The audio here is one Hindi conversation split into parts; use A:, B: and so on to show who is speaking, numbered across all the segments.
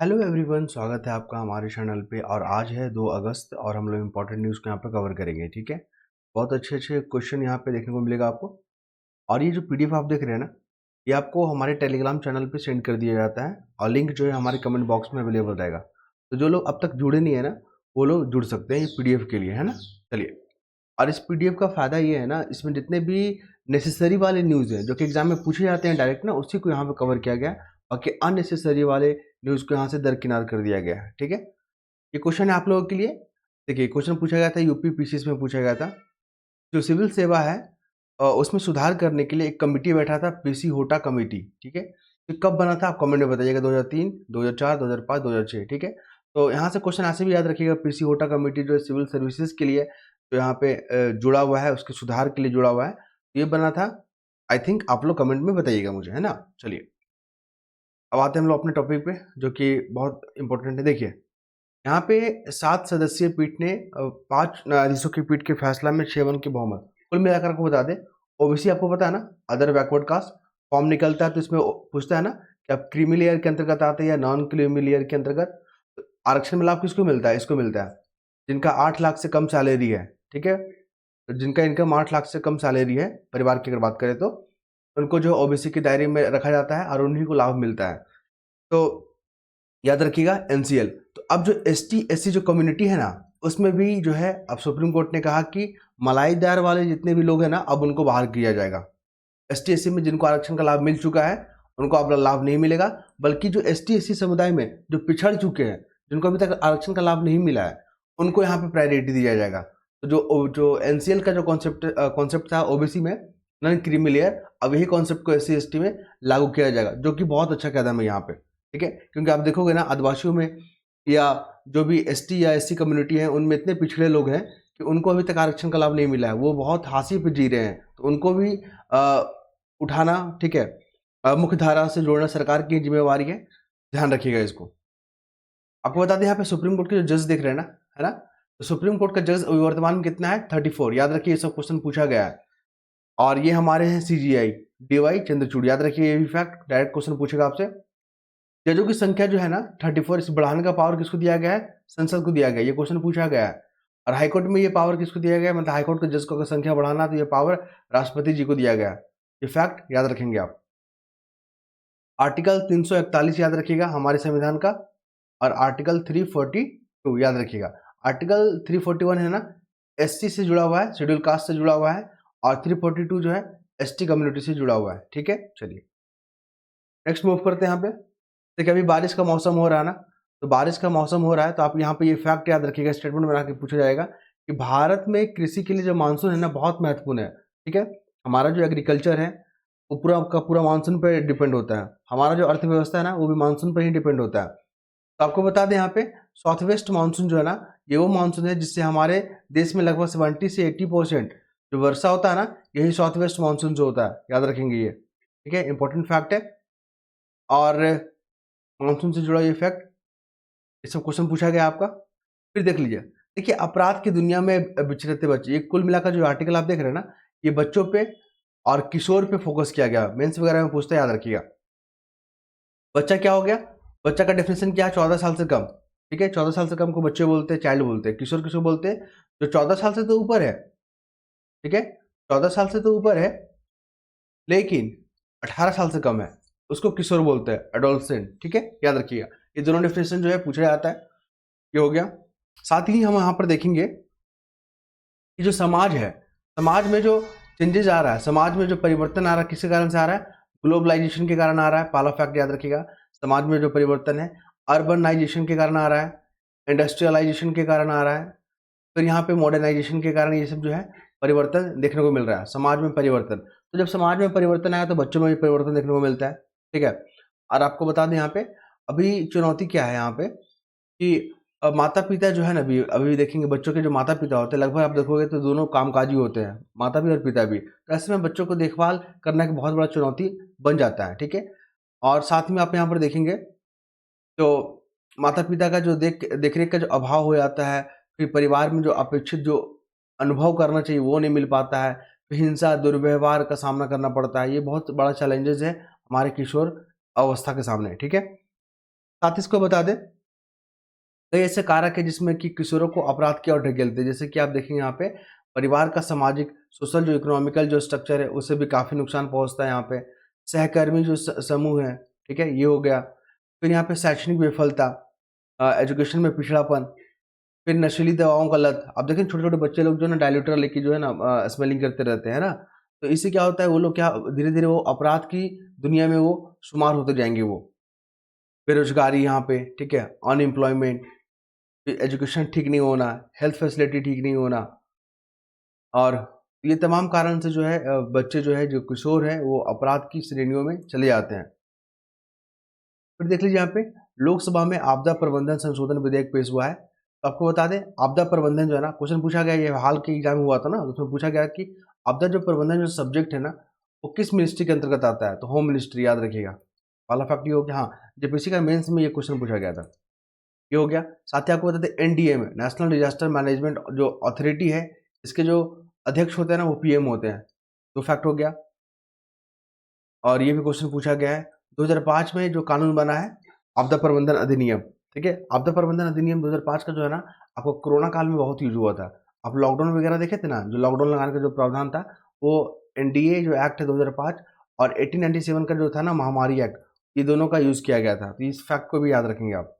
A: हेलो एवरीवन, स्वागत है आपका हमारे चैनल पे। और आज है 2 अगस्त और हम लोग इम्पोर्टेंट न्यूज़ को यहाँ पे कवर करेंगे। ठीक है, बहुत अच्छे अच्छे क्वेश्चन यहाँ पे देखने को मिलेगा आपको। और ये जो पीडीएफ आप देख रहे हैं ना, ये आपको हमारे टेलीग्राम चैनल पे सेंड कर दिया जाता है और लिंक जो है हमारे कमेंट बॉक्स में अवेलेबल रहेगा। तो जो लोग अब तक जुड़े नहीं है ना, वो लोग जुड़ सकते हैं ये पीडीएफ के लिए, है ना। चलिए, और इस पीडीएफ का फ़ायदा ये है ना, इसमें जितने भी नेसेसरी वाले न्यूज़ हैं जो कि एग्जाम में पूछे जाते हैं डायरेक्ट ना, उसी को यहाँ पे कवर किया गया है। बाकी अननेसेसरी वाले न्यूज़ को यहाँ से दरकिनार कर दिया गया है। ठीक है, ये क्वेश्चन है आप लोगों के लिए। देखिए, क्वेश्चन पूछा गया था, यूपी पीसीएस में पूछा गया था। जो सिविल सेवा है उसमें सुधार करने के लिए एक कमेटी बैठा था, पीसी होटा कमेटी। ठीक है, तो कब बना था आप कमेंट में बताइएगा। 2003, 2004, 2005, 2006। ठीक है, तो यहाँ से क्वेश्चन ऐसे भी याद रखिएगा, पीसी होटा कमेटी जो है सिविल सर्विसेज के लिए जो यहाँ पे जुड़ा हुआ है, उसके सुधार के लिए जुड़ा हुआ है। ये बना था, आई थिंक आप लोग कमेंट में बताइएगा मुझे, है ना। चलिए, अब आते हैं हम लोग अपने टॉपिक पे जो कि बहुत इंपॉर्टेंट है। देखिए, यहाँ पे 7 सदस्यीय पीठ ने 5 न्यायाधीशों की पीठ के फैसला में 6-1 की बहुमत। कुल मिलाकर आपको बता दें, ओबीसी आपको पता है ना, अदर बैकवर्ड कास्ट फॉर्म निकलता है तो इसमें पूछता है ना कि आप क्रीमी लेयर के अंतर्गत आते हैं या नॉन क्रीमी लेयर के अंतर्गत। तो आरक्षण में लाभ किसको मिलता है? इसको मिलता है जिनका 8 लाख से कम सैलरी है। ठीक है, तो जिनका इनकम 8 लाख से कम सैलरी है परिवार की अगर बात करें तो उनको जो ओबीसी के दायरे में रखा जाता है और उन्हीं को लाभ मिलता है। तो याद रखिएगा एनसीएल। तो अब जो एसटी एससी जो कम्युनिटी है ना, उसमें भी जो है अब सुप्रीम कोर्ट ने कहा कि मलाई दायर वाले जितने भी लोग हैं ना, अब उनको बाहर किया जाएगा। एसटी एससी में जिनको आरक्षण का लाभ मिल चुका है उनको अब लाभ नहीं मिलेगा, बल्कि जो एसटी एससी समुदाय में जो पिछड़ चुके हैं, जिनको अभी तक आरक्षण का लाभ नहीं मिला है, उनको यहाँ पे प्रायोरिटी दिया जाएगा। तो जो जो एनसीएल का जो कॉन्सेप्ट था ओबीसी में, नॉन क्रीमी लेयर, अब यही कॉन्सेप्ट को एससी एसटी में लागू किया जाएगा, जो कि बहुत अच्छा कदम है यहाँ पे। ठीक है, क्योंकि आप देखोगे ना, आदिवासियों में या जो भी एसटी या एससी कम्युनिटी है, उनमें इतने पिछड़े लोग हैं कि उनको अभी तक आरक्षण का लाभ नहीं मिला है, वो बहुत हाशिए पे जी रहे हैं। तो उनको भी उठाना, ठीक है, मुख्य धारा से जोड़ना सरकार की जिम्मेवारी है। ध्यान रखिएगा इसको। आपको बता दें, यहाँ पे सुप्रीम कोर्ट के जो जज दिख रहे हैं ना, है ना, तो सुप्रीम कोर्ट का जज वर्तमान में कितना है? 34। याद रखिए, ये सब क्वेश्चन पूछा गया है। और ये हमारे हैं सीजीआई डीवाई चंद्रचूड़। याद रखिए, ये भी फैक्ट डायरेक्ट क्वेश्चन पूछेगा आपसे। जजों की संख्या जो है ना 34, इस बढ़ाने का पावर किसको दिया गया है? संसद को दिया गया है। ये क्वेश्चन पूछा गया है। और हाईकोर्ट में ये पावर किसको दिया गया है? मतलब हाईकोर्ट के जज को अगर संख्या बढ़ाना तो ये पावर राष्ट्रपति जी को दिया गया है। ये फैक्ट याद रखेंगे आप। आर्टिकल 341 याद रखिएगा हमारे संविधान का, और आर्टिकल 342 याद रखिएगा। आर्टिकल 341 है ना, एससी से जुड़ा हुआ है, शेड्यूल कास्ट से जुड़ा हुआ है, और 342 जो है एसटी कम्युनिटी से जुड़ा हुआ है। ठीक है, चलिए नेक्स्ट मूव करते हैं यहाँ पे। देखिए, अभी बारिश का मौसम हो रहा है ना, तो बारिश का मौसम हो रहा है तो आप यहाँ पे ये फैक्ट याद रखिएगा, स्टेटमेंट बना के पूछा जाएगा कि भारत में कृषि के लिए जो मानसून है ना, बहुत महत्वपूर्ण है। ठीक है, हमारा जो एग्रीकल्चर है वो पूरा का पूरा मानसून पर डिपेंड होता है। हमारा जो अर्थव्यवस्था है ना, वो भी मानसून पर ही डिपेंड होता है। तो आपको बता दें, यहाँ पे साउथ वेस्ट मानसून जो है ना, ये वो मानसून है जिससे हमारे देश में लगभग 70 से 80% जो वर्षा होता है ना, यही साउथ वेस्ट मानसून जो होता है। याद रखेंगे ये, ठीक है, इंपॉर्टेंट फैक्ट है। और मानसून से जुड़ा ये फैक्ट, ये सब क्वेश्चन पूछा गया आपका। फिर देख लीजिए, देखिए अपराध की दुनिया में बिछड़ते बच्चे, ये कुल मिलाकर जो आर्टिकल आप देख रहे हैं ना, ये बच्चों पे और किशोर पे फोकस किया गया। मेंस वगैरह में पूछते हैं, याद रखिएगा। बच्चा क्या हो गया? बच्चा का डेफिनेशन क्या है? 14 साल से कम। ठीक है, 14 साल से कम को बच्चे बोलते हैं, चाइल्ड बोलते हैं। किशोर किशोर बोलते हैं जो 14 साल से तो ऊपर है। ठीक है, 14 साल से तो ऊपर है लेकिन 18 साल से कम है, उसको किशोर बोलते हैं, एडोलसेंट। ठीक है, याद रखिएगा, ये दोनों डेफिनेशन जो है पूछा जाता है। ये हो गया। साथ ही हम यहाँ पर देखेंगे कि जो समाज है, समाज में जो चेंजेस आ रहा है, समाज में जो परिवर्तन आ रहा है, किसके कारण से आ रहा है? ग्लोबलाइजेशन के कारण आ रहा है। पहला फैक्ट याद रखिएगा, समाज में जो परिवर्तन है अर्बनाइजेशन के कारण आ रहा है, इंडस्ट्रियलाइजेशन के कारण आ रहा है, फिर यहाँ पे मॉडर्नाइजेशन के कारण ये सब जो है परिवर्तन देखने को मिल रहा है, समाज में परिवर्तन। तो जब समाज में परिवर्तन आया तो बच्चों में भी परिवर्तन देखने को मिलता है। ठीक है, और आपको बता दें यहाँ पे अभी चुनौती क्या है यहाँ पे कि माता पिता जो है ना, अभी अभी देखेंगे बच्चों के जो माता पिता होते हैं, लगभग आप देखोगे तो दोनों कामकाजी होते हैं, माता भी और पिता भी। तो ऐसे में बच्चों को देखभाल करना एक बहुत बड़ा चुनौती बन जाता है। ठीक है, और साथ में आप यहाँ पर देखेंगे तो माता पिता का जो देख रेख का जो अभाव हो जाता है, फिर परिवार में जो अपेक्षित जो अनुभव करना चाहिए वो नहीं मिल पाता है, फिर हिंसा दुर्व्यवहार का सामना करना पड़ता है। ये बहुत बड़ा चैलेंजेस है हमारे किशोर अवस्था के सामने। ठीक है, साथ ही इसको बता दें कई ऐसे कारक है जिसमें कि किशोरों को अपराध की ओर ढकेलते हैं, जैसे कि आप देखेंगे यहाँ पे परिवार का सामाजिक सोशल जो इकोनॉमिकल जो स्ट्रक्चर है उससे भी काफ़ी नुकसान पहुंचता है। यहाँ पे सहकर्मी जो समूह है, ठीक है, ये हो गया। फिर यहाँ पे शैक्षणिक विफलता, एजुकेशन में पिछड़ापन, फिर नशीली दवाओं का लत। अब देखें छोटे छोटे बच्चे लोग जो है ना डायल्यूटर लेके जो है ना स्मेलिंग करते रहते हैं ना, तो इससे क्या होता है वो लोग क्या धीरे धीरे वो अपराध की दुनिया में वो शुमार होते जाएंगे। वो बेरोजगारी यहाँ पे, ठीक है, अनएम्प्लॉयमेंट, एजुकेशन ठीक नहीं होना, हेल्थ फैसिलिटी ठीक नहीं होना, और ये तमाम कारण से जो है बच्चे जो है जो किशोर हैं वो अपराध की श्रेणियों में चले जाते हैं। फिर देख लीजिए यहाँ पे लोकसभा में आपदा प्रबंधन संशोधन विधेयक पेश हुआ है। तो आपको बता दें आपदा प्रबंधन जो है ना, क्वेश्चन पूछा गया, ये हाल के एग्जाम में हुआ था ना, उसमें पूछा गया कि आपदा जो प्रबंधन जो सब्जेक्ट है ना वो किस मिनिस्ट्री के अंतर्गत आता है, तो होम मिनिस्ट्री, याद रखिएगा। पहला फैक्ट ये हो गया। हाँ, जेपीएससी का मेंस में ये क्वेश्चन पूछा गया था, ये हो गया। साथ ही आपको बता दें एनडीएम नेशनल डिजास्टर मैनेजमेंट जो अथॉरिटी है, इसके जो अध्यक्ष होते हैं ना वो पीएम होते हैं। तो फैक्ट हो गया। और ये भी क्वेश्चन पूछा गया है 2005 में जो कानून बना है आपदा प्रबंधन अधिनियम, ठीक है, आपदा प्रबंधन अधिनियम 2005 का जो है ना आपको कोरोना काल में बहुत यूज हुआ था। आप लॉकडाउन वगैरह देखे थे ना, जो लॉकडाउन लगाने का जो प्रावधान था वो एनडीए जो एक्ट है 2005 और 1897 का जो था ना महामारी एक्ट, ये दोनों का यूज किया गया था। तो इस फैक्ट को भी याद रखेंगे आप।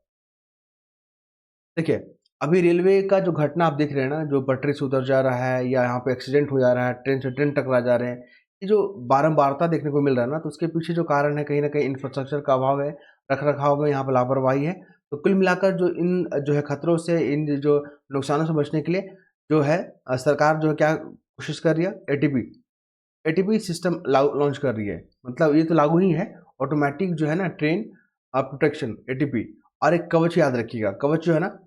A: देखिए अभी रेलवे का जो घटना आप देख रहे हैं ना, जो पटरी से उतर जा रहा है या यहाँ पे एक्सीडेंट हो जा रहा है, ट्रेन से ट्रेन टकरा जा रहे हैं, ये जो बारंबारता देखने को मिल रहा है ना, तो उसके पीछे जो कारण है कहीं ना कहीं इंफ्रास्ट्रक्चर का अभाव है, रख रखाव में यहाँ पर लापरवाही है। तो कुल मिलाकर जो इन जो है खतरों से, इन जो नुकसानों से बचने के लिए जो है सरकार जो है क्या कोशिश कर रही है, एटीपी सिस्टम लॉन्च कर रही है। मतलब ये तो लागू ही है, ऑटोमेटिक जो है ना ट्रेन प्रोटेक्शन एटीपी। और एक कवच याद रखिएगा, कवच जो है ना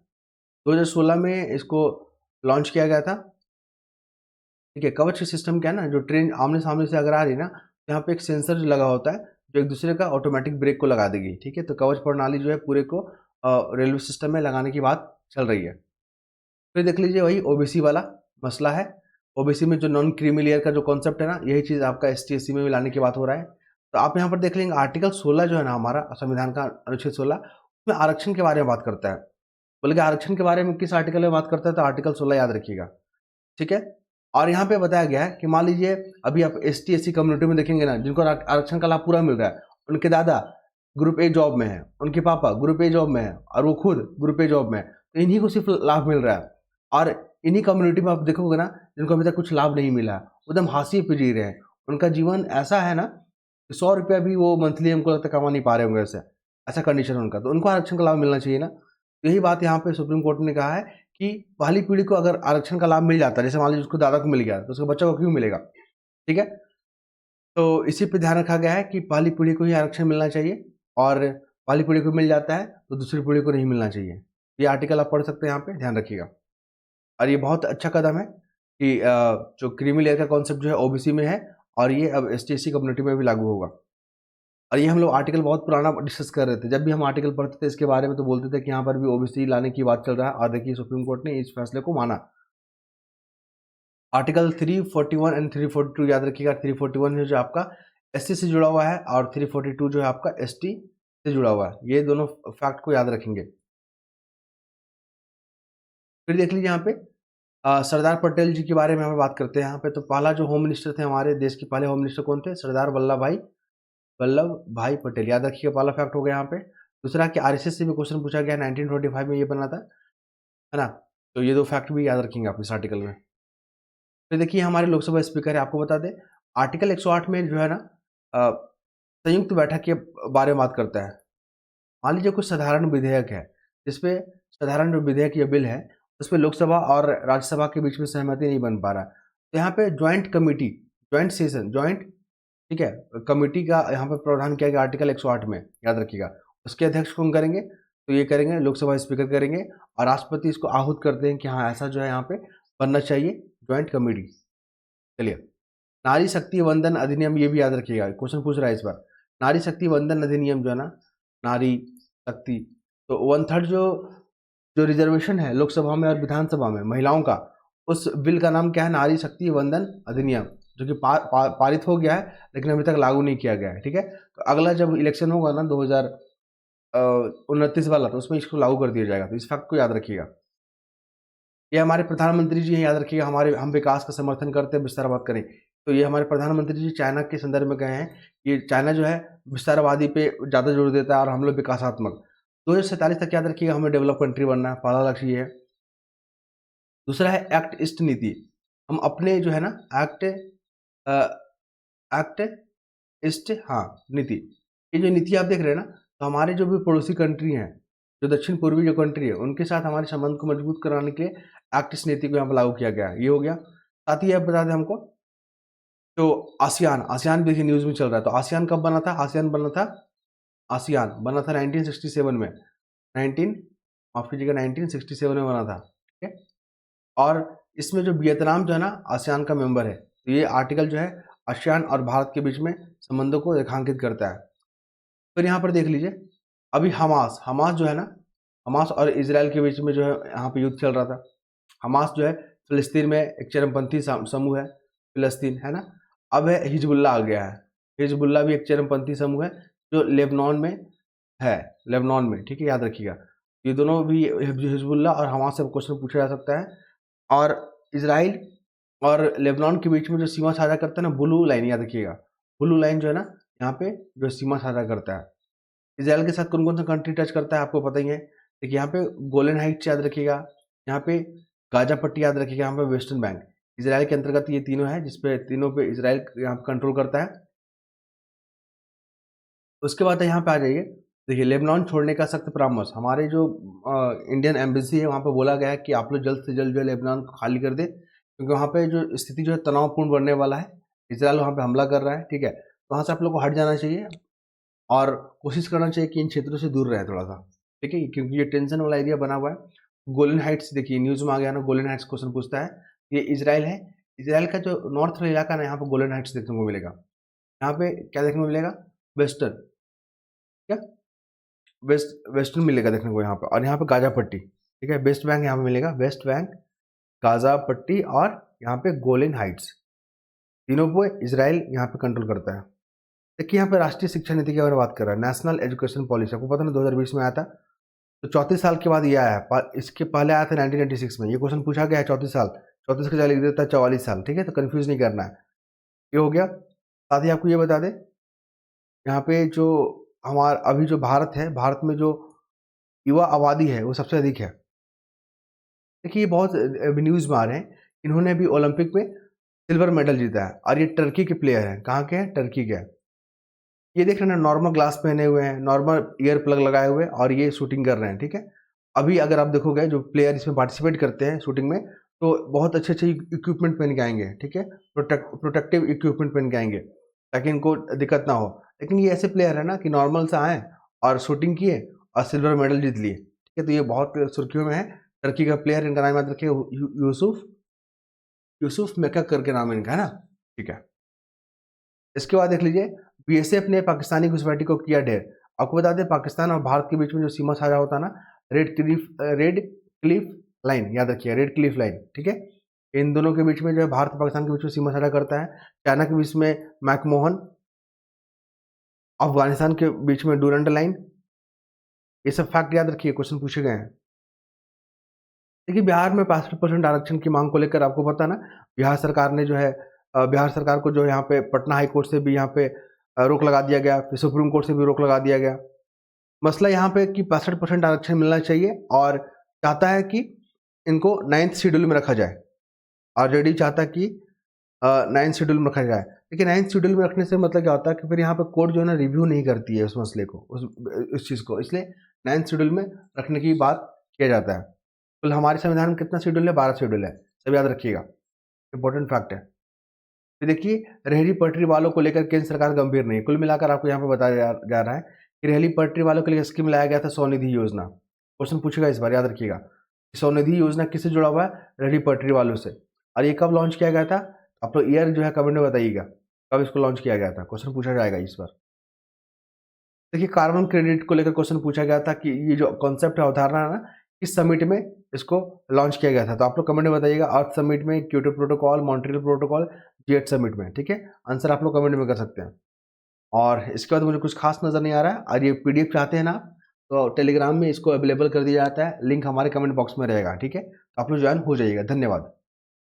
A: 2016 में इसको लॉन्च किया गया था, ठीक है। कवच का सिस्टम क्या है ना, जो ट्रेन आमने सामने से अगर आ रही है ना, तो यहाँ पे एक सेंसर जो लगा होता है जो एक दूसरे का ऑटोमेटिक ब्रेक को लगा देगी, ठीक है। तो कवच प्रणाली जो है पूरे को रेलवे सिस्टम में लगाने की बात चल रही है। फिर देख लीजिए वही ओबीसी वाला मसला है। ओबीसी में जो नॉन क्रीमी लेयर का जो कॉन्सेप्ट है ना, यही चीज़ आपका एसटी एससी में भी लाने की बात हो रहा है। तो आप यहाँ पर देख लेंगे आर्टिकल 16 जो है ना हमारा संविधान का अनुच्छेद 16 उसमें आरक्षण के बारे में बात करता है। बल्कि आरक्षण के बारे में किस आर्टिकल में बात करता है, तो आर्टिकल 16 याद रखिएगा, ठीक है। और यहाँ पे बताया गया है कि मान लीजिए अभी आप एसटी एससी कम्युनिटी में देखेंगे ना, जिनको आरक्षण का लाभ पूरा मिल रहा है, उनके दादा ग्रुप ए जॉब में है, उनके पापा ग्रुप ए जॉब में है और वो खुद ग्रुप ए जॉब में है, तो इन्हीं को सिर्फ लाभ मिल रहा है। और इन्हीं कम्युनिटी में आप देखोगे ना जिनको अभी तक कुछ लाभ नहीं मिला, एकदम हाशिए पे जी रहे हैं, उनका जीवन ऐसा है ना कि 100 रुपया भी वो मंथली हमको लगता है कमा नहीं पा रहे होंगे, ऐसा ऐसा कंडीशन उनका, तो उनको आरक्षण का लाभ मिलना चाहिए ना। यही बात यहाँ पे सुप्रीम कोर्ट ने कहा है कि पहली पीढ़ी को अगर आरक्षण का लाभ मिल जाता है, जैसे मान लीजिए उसको दादा को मिल गया तो उसके बच्चा को क्यों मिलेगा, ठीक है। तो इसी पे ध्यान रखा गया है कि पहली पीढ़ी को ही आरक्षण मिलना चाहिए, और पहली पीढ़ी को मिल जाता है तो दूसरी पीढ़ी को नहीं मिलना चाहिए। ये आर्टिकल आप पढ़ सकते हैं, यहाँ पे ध्यान रखिएगा। और ये बहुत अच्छा कदम है कि जो क्रीमी लेयर का कॉन्सेप्ट जो है ओबीसी में है और ये अब एसटी एससी कम्युनिटी में भी लागू होगा। और ये हम लोग आर्टिकल बहुत पुराना डिस्कस कर रहे थे, जब भी हम आर्टिकल पढ़ते थे इसके बारे में तो बोलते थे कि यहाँ पर भी ओबीसी लाने की बात चल रहा है, और देखिए सुप्रीम कोर्ट ने इस फैसले को माना। आर्टिकल 341 एंड 342 याद रखिएगा। 341 है जो आपका एससी से जुड़ा हुआ है और 342 जो है आपका एसटी से जुड़ा हुआ है, ये दोनों फैक्ट को याद रखेंगे। फिर देख लीजिए यहाँ पे सरदार पटेल जी के बारे में हम बात करते हैं यहाँ पे। तो पहला जो होम मिनिस्टर थे हमारे देश के, पहले होम मिनिस्टर कौन थे, सरदार वल्लभ भाई पटेल, याद रखिएगा, पहला फैक्ट हो गया यहाँ पे। दूसरा कि आरएसएस से भी क्वेश्चन पूछा गया, 1925 में ये बना था, है ना। तो ये दो फैक्ट भी याद रखेंगे आप इस आर्टिकल में। फिर देखिए हमारे लोकसभा स्पीकर है, आपको बता दें आर्टिकल 108 में जो है ना संयुक्त बैठक के बारे में बात करता है। मान लीजिए कुछ साधारण विधेयक है जिसपे साधारण जो विधेयक या बिल है उस पर लोकसभा और राज्यसभा के बीच में सहमति नहीं बन पा रहा, तो यहाँ पे joint committee, joint session, joint, ठीक है, कमेटी का यहाँ पर प्रावधान किया गया आर्टिकल 108 में, याद रखिएगा। उसके अध्यक्ष कौन करेंगे, तो ये करेंगे लोकसभा स्पीकर करेंगे, और राष्ट्रपति इसको आहूत करते हैं कि हाँ ऐसा जो है यहाँ पे बनना चाहिए ज्वाइंट कमेटी। चलिए नारी शक्ति वंदन अधिनियम, ये भी याद रखिएगा, क्वेश्चन पूछ रहा है इस बार। नारी शक्ति वंदन अधिनियम जो है ना, नारी शक्ति, तो 1/3 जो जो रिजर्वेशन है लोकसभा में और विधानसभा में महिलाओं का, उस बिल का नाम क्या है, नारी शक्ति वंदन अधिनियम, जो कि पारित हो गया है लेकिन अभी तक लागू नहीं किया गया है, ठीक है। तो अगला जब इलेक्शन होगा ना 29 वाला, तो उसमें इसको लागू कर दिया जाएगा। तो इस फैक्ट को याद रखिएगा। ये हमारे प्रधानमंत्री जी हैं, याद रखिएगा, हम विकास का समर्थन करते हैं, विस्तारवाद करें। तो ये हमारे प्रधानमंत्री जी चाइना के संदर्भ में गए हैं। ये चाइना जो है विस्तारवादी पे ज़्यादा जोर देता है और हम लोग विकासात्मक। 2047 तक याद रखिएगा हमें डेवलप कंट्री बनना है, पहला लक्ष्य ये है। दूसरा है एक्ट ईस्ट नीति। हम अपने जो है ना एक्ट ईस्ट, हाँ, नीति। ये जो नीति आप देख रहे हैं ना, तो हमारे जो भी पड़ोसी कंट्री हैं, जो दक्षिण पूर्वी जो कंट्री है, उनके साथ हमारे संबंध को मजबूत कराने के लिए एक्ट ईस्ट नीति को यहाँ पर लागू किया गया है। ये हो गया। साथ ही आप बता दें हमको, तो आसियान भी देखिए न्यूज़ में चल रहा है। तो आसियान कब बना था? आसियान बना था 1967 में। 19 माफ कीजिएगा 1967 में बना था। ठीक है। और इसमें जो वियतनाम जो है ना आसियान का मेंबर है। तो ये आर्टिकल जो है आसियान और भारत के बीच में संबंधों को रेखांकित करता है। फिर यहाँ पर देख लीजिए, अभी हमास जो है ना, हमास और इजराइल के बीच में जो है यहाँ पे युद्ध चल रहा था। हमास जो है फिलिस्तीन में एक चरमपंथी समूह है, फिलिस्तीन है ना। अब है हिजबुल्ला आ गया है। हिजबुल्ला भी एक चरमपंथी समूह है जो लेबनान में है, लेबनान में। ठीक है, याद रखिएगा। ये दोनों भी, हिजबुल्ला और हमास से क्वेश्चन पूछा जा सकता है। और इसराइल और लेबनान के बीच में जो सीमा साझा करता है ना, ब्लू लाइन, याद रखिएगा। ब्लू लाइन जो है ना, यहाँ पे जो सीमा साझा करता है। इसराइल के साथ कौन कौन सा कंट्री टच करता है आपको पता ही है। देखिए यहाँ पे गोलन हाइट्स याद रखिएगा, यहाँ पे गाजा पट्टी याद रखिएगा, यहाँ पे वेस्टर्न बैंक। इसराइल के अंतर्गत ये तीनों है, जिसपे तीनों पे इसराइल यहाँ पे कंट्रोल करता है। उसके बाद यहाँ पे आ जाइए। देखिए लेबनान छोड़ने का सख्त परामर्श, हमारे जो इंडियन एम्बेसी है वहाँ पे बोला गया है कि आप लोग जल्द से जल्द जो है लेबनान को खाली कर दे, क्योंकि वहाँ पे जो स्थिति जो है तनावपूर्ण बनने वाला है। इसराइल वहाँ पे हमला कर रहा है। ठीक है, तो वहाँ से आप लोग को हट जाना चाहिए और कोशिश करना चाहिए कि इन क्षेत्रों से दूर रहे थोड़ा सा। ठीक है, क्योंकि ये टेंशन वाला एरिया बना हुआ है। गोलन हाइट्स देखिए न्यूज़ में आ गया ना, गोलन हाइट्स क्वेश्चन पूछता है। ये इसराइल है, इसराइल का जो नॉर्थ वाला इलाका ना, यहाँ पे गोलन हाइट्स देखने को मिलेगा। यहाँ पे क्या देखने को मिलेगा? वेस्टर्न, क्या वेस्टर्न मिलेगा देखने को यहाँ पे। और यहाँ पे गाजा पट्टी, ठीक है, वेस्ट बैंक यहाँ पे मिलेगा, वेस्ट बैंक, गाजा पट्टी और यहाँ पे गोलन हाइट्स, तीनों को इसराइल यहाँ पे कंट्रोल करता है। देखिए यहाँ पे राष्ट्रीय शिक्षा नीति के बारे में बात कर रहा है, नेशनल एजुकेशन पॉलिसी। आपको पता ना 2020 में आया था, तो 34 साल के बाद ये आया है। इसके पहले आया था 1996 में। ये क्वेश्चन पूछा गया है 34 साल, 34 के जगह लिख देता है 44 साल। ठीक है, तो कंफ्यूज नहीं करना है। ये हो गया। साथ ही आपको ये बता दें, यहाँ पे जो हमारा अभी जो भारत है, भारत में जो युवा आबादी है वो सबसे अधिक है। देखिए ये बहुत अभी न्यूज़ में आ रहे हैं, इन्होंने भी ओलंपिक में सिल्वर मेडल जीता है और ये टर्की के प्लेयर हैं। कहाँ के हैं? टर्की के हैं। ये देख रहे हैं, नॉर्मल ग्लास पहने हुए हैं, नॉर्मल ईयर प्लग लगाए हुए, और ये शूटिंग कर रहे हैं। ठीक है, अभी अगर आप देखोगे जो प्लेयर इसमें पार्टिसिपेट करते हैं शूटिंग में, तो बहुत अच्छे अच्छे इक्विपमेंट पहन के आएंगे। ठीक है, प्रोटेक्टिव इक्विपमेंट पहन के आएंगे ताकि इनको दिक्कत ना हो। लेकिन ये ऐसे प्लेयर है ना कि नॉर्मल से आए और शूटिंग किए और सिल्वर मेडल जीत लिए। ठीक है, तो ये बहुत सुर्खियों में है। टर्की का प्लेयर, इनका नाम याद रखिए, यूसुफ मेकक करके नाम है इनका, है ना। ठीक है, इसके बाद देख लीजिए, बीएसएफ ने पाकिस्तानी घुसपैठी को किया ढेर। आपको बता दें, पाकिस्तान और भारत के बीच में जो सीमा साझा होता है ना, रेड क्लिफ लाइन, याद रखिए, रेड क्लिफ लाइन। ठीक है, इन दोनों के बीच में जो है भारत और पाकिस्तान के बीच में सीमा साझा करता है। चाइना के बीच में मैकमोहन, अफगानिस्तान के बीच में डूरंड लाइन। ये सब फैक्ट याद रखिए, क्वेश्चन पूछे गए हैं। देखिए बिहार में 65% आरक्षण की मांग को लेकर आपको पता है ना, बिहार सरकार ने जो है, बिहार सरकार को जो है यहाँ पे पटना हाई कोर्ट से भी यहाँ पे रोक लगा दिया गया, फिर सुप्रीम कोर्ट से भी रोक लगा दिया गया। मसला यहाँ पे कि 65% आरक्षण मिलना चाहिए, और चाहता है कि इनको 9th शेड्यूल में रखा जाए। आरजेडी चाहता है कि 9th शेड्यूल में रखा जाए। लेकिन 9th शेड्यूल में रखने से मतलब क्या होता है कि फिर यहाँ पे कोर्ट जो है ना रिव्यू नहीं करती है उस मसले को, उस चीज़ को, इसलिए 9th शेड्यूल में रखने की बात किया जाता है। कुल हमारे संविधान में कितना शेड्यूल है? 12 शेड्यूल है, सब याद रखिएगा, इंपॉर्टेंट फैक्ट है। तो देखिए, रेहड़ी पटरी वालों को लेकर केंद्र सरकार गंभीर नहीं। कुल मिलाकर आपको यहाँ पे बताया जा रहा है कि रेहड़ी पटरी वालों के लिए स्कीम लाया गया था, स्वनिधि योजना। क्वेश्चन पूछेगा इस बार, याद रखिएगा। स्वनिधि योजना किससे जुड़ा हुआ है? रेहड़ी पटरी वालों से। और ये कब लॉन्च किया गया था? आप लोग ईयर जो है कमेंट में बताइएगा, कब इसको लॉन्च किया गया था, क्वेश्चन पूछा जाएगा इस बार। देखिए कार्बन क्रेडिट को लेकर क्वेश्चन पूछा गया था कि ये जो कॉन्सेप्ट है, अवधारणा है ना, किस समिट में इसको लॉन्च किया गया था। तो आप लोग कमेंट में बताइएगा, अर्थ समिट में, Kyoto protocol, Montreal protocol, G8 summit में। ठीक है, आंसर आप लोग कमेंट में कर सकते हैं। और इसके बाद मुझे कुछ खास नज़र नहीं आ रहा है। और ये PDF चाहते हैं ना, तो टेलीग्राम में इसको अवेलेबल कर दिया जाता है, लिंक हमारे कमेंट बॉक्स में रहेगा, ठीक है? तो आप लोग ज्वाइन हो जाइएगा। धन्यवाद।